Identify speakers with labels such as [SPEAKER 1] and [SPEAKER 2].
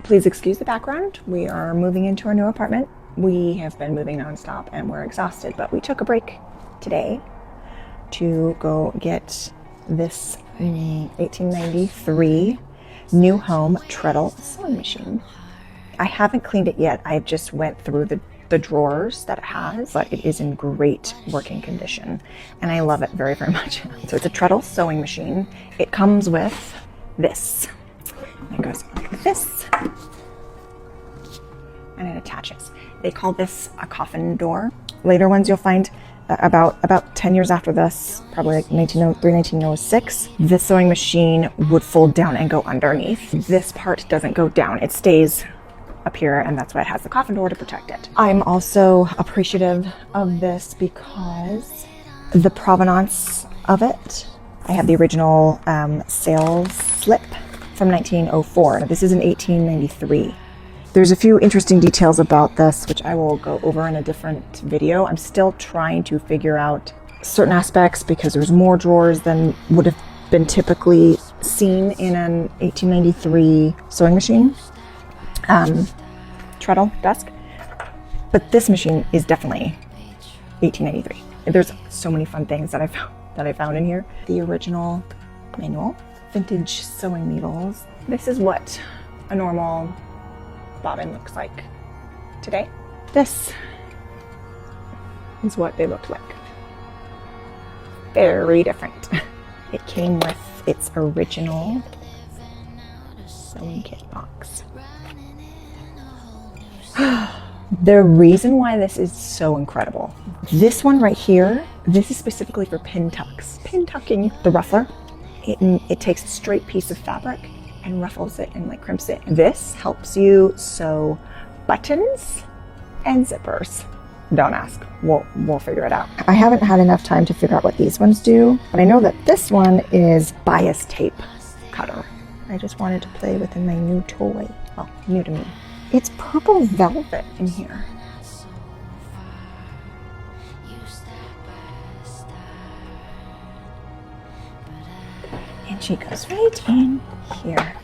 [SPEAKER 1] Please excuse the background. We are moving into our new apartment. We have been moving nonstop and we're exhausted, but we took a break today to go get this 1893 new home Treadle Sewing Machine. I haven't cleaned it yet. I just went through the drawers that it has, but it is in great working condition and I love it very, very much. So it's a Treadle Sewing Machine. It comes with this. It goes like this and it attaches. They call this a coffin door. Later ones you'll find about 10 years after this, probably like 1903, 1906, this sewing machine would fold down and go underneath. This part doesn't go down. It stays up here, and that's why it has the coffin door to protect it. I'm also appreciative of this because the provenance of it, I have the original sales slip from 1904. This is in 1893. There's a few interesting details about this, which I will go over in a different video. I'm still trying to figure out certain aspects because there's more drawers than would have been typically seen in an 1893 sewing machine. Treadle desk, but this machine is definitely 1893. There's so many fun things that I found in here. The original manual, vintage sewing needles. This is what a normal bobbin looks like today. This is what they looked like. Very different. It came with its original sewing kit box. The reason why this is so incredible, this one right here, this is specifically for pin tucks. Pin tucking the ruffler. It takes a straight piece of fabric and ruffles it and like crimps it. This helps you sew buttons and zippers. Don't ask, we'll figure it out. I haven't had enough time to figure out what these ones do, but I know that this one is bias tape cutter. I just wanted to play with my new toy. Well, new to me. It's purple velvet in here. And she goes right in here.